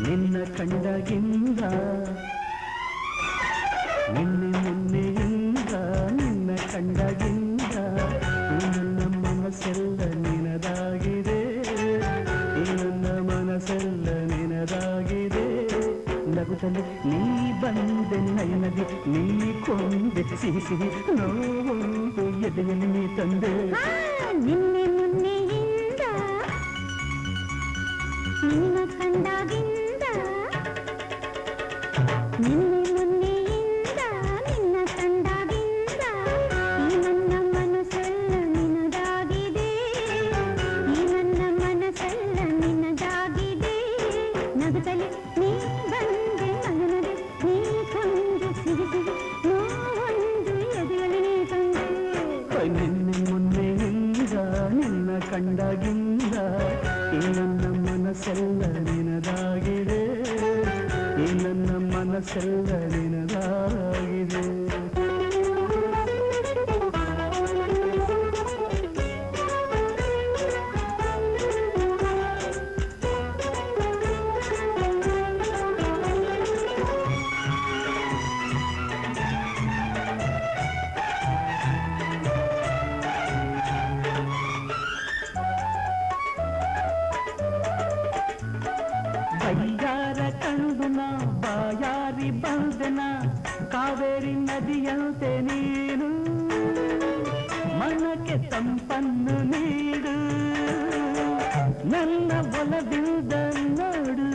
ನಿನ್ನ ಕಂಡಾಗಿಂದ ನಿನ್ನೆಯಿಂದ ನಿನ್ನ ಕಂಡಾಗಿಂದ ನನ್ನ ಮನಸ್ಸೆಲ್ಲ ನಿನದಾಗಿದೆ, ನನ್ನ ಮನಸ್ಸೆಲ್ಲ ನಿನದಾಗಿದೆ. ನಗುತ್ತಲೇ ನೀ ಬಂದೆ ನಯನದಿ, ನೀ ಕೊಂದೆ ಸಿಹಿ ಸಿಹಿ ನೋವು ಎದೆಯಲ್ಲಿ ನೀ ತಂದೆ. ನಿನ್ನೆ ಮೊನ್ನೆಯಿಂದ ನಿನ್ನ ಕಂಡಾಗಿಂದ, ನಿನ್ನೆ ಮೊನ್ನೆಯಿಂದ ನಿನ್ನ ಕಂಡಾಗಿಂದ ಈ ನನ್ನ ಮನಸ್ಸೆಲ್ಲ ನಿನದಾಗಿದೆ, ಈ ನನ್ನ ಮನಸ್ಸೆಲ್ಲ ನಿನದಾಗಿದೆ. ನಗುತ್ತಲೇ ನೀ ಬಂದೆ ನಗನದೆ, ನೀ ಕೊಂದು ಸಿಹಿ ಸಿಹಿ ನೋವೊಂದು ಎದೆಯಲ್ಲಿ ನೀ ತಂದೆ. ನಿನ್ನೆ ಮೊನ್ನೆಯಿಂದ ನಿನ್ನ ಕಂಡಾಗಿಂದ ಈ ನನ್ನ ಮನಸ್ಸೆಲ್ಲ ನಿನದಾಗಿದೆ, ಈ ನನ್ನ ಮನಸ್ಸೆಲ್ಲ ನಿನದಾಗಿದೆ. ಬೈಯಾರ ಕಂಡುನ ಬಾಯಾರಿ ಬಂದನ, ಕಾವೇರಿ ನದಿಯಂತೆ ನೀನು ಮನಕ್ಕೆ ತಂಪನ್ನು ನೀಡು, ನನ್ನ ಒಲವಿಂದ ನೋಡು.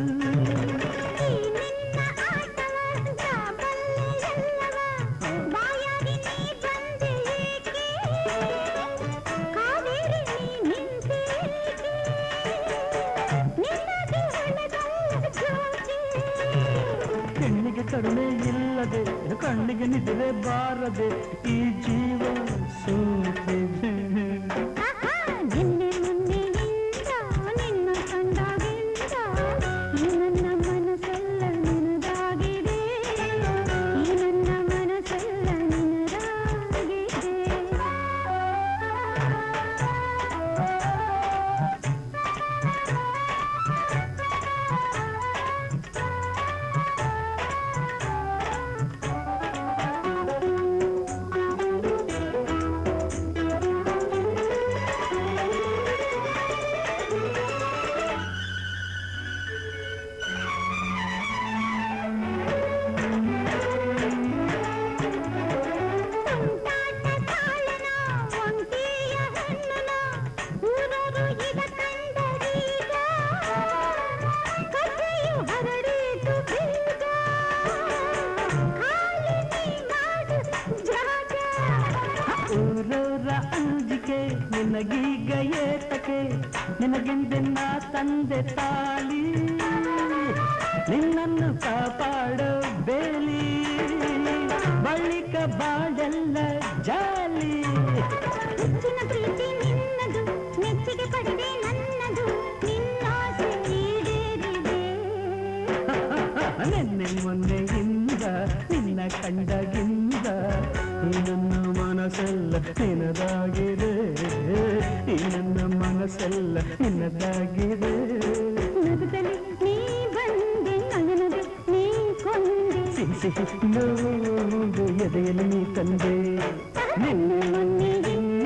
ಕಣ್ಣಿಗೆ ಕರುಣೆ ಇಲ್ಲದೆ, ಕಣ್ಣಿಗೆ ನಿದ್ರೆ ಬಾರದೆ ಈ ಜೀವ ಸೋತಿದೆ. ನಿನ್ನೆ ಮೊನ್ನೆಯಿಂದ ನಿನ್ನ ಕಂಡಾಗಿಂದ ಈ ನನ್ನ ಮನಸ್ಸೆಲ್ಲ ನಿನದಾಗಿದೆ, ಈ ನನ್ನ ಮನಸ್ಸೆಲ್ಲ ನಿನದಾಗಿದೆ. ಊರೂರ ಅಂಜಿಕೆ ನಿನಗೀಗ ಏತಕೆ, ನಿನಗೆಂದೆ ನಾ ತಂದೆ ತಾಳಿ, ನಿನ್ನನ್ನು ಕಾಪಾಡೋ ಬೇಲಿ, ಬಳಿಕ ಬಾಳೆಲ್ಲ ಜಾಲಿ. ಹೆಚ್ಚಿನ ಪ್ರೀತಿ ನಿನ್ನದು, ಮೆಚ್ಚುಗೆ ಪಡೆದೆ ನನ್ನದು, ನಿನ್ನಾಸೆ ಈಡೇರಿದೆ. ನಿನ್ನೆ ಮೊನ್ನೆಯಿಂದ ನಿನ್ನ ಕಂಡಾಗಿಂದ ಈ ನನ್ನ ಮನಸ್ಸೆಲ್ಲ ನಿನದಾಗಿದೆ, ಈ ನನ್ನ ಮನಸ್ಸೆಲ್ಲ ನಿನದಾಗಿದೆ. ನಗುತ್ತಲೇ ನೀ ಬಂದೆ ನಗನದೆ, ನೀ ಕೊಂದೆ ಸಿಹಿ ಸಿಹಿ ನೋವು ಎದೆಯಲ್ಲಿ ನೀ ತಂದೆ. ನಿನ್ನೆ ಮೊನ್ನೆಯಿಂದ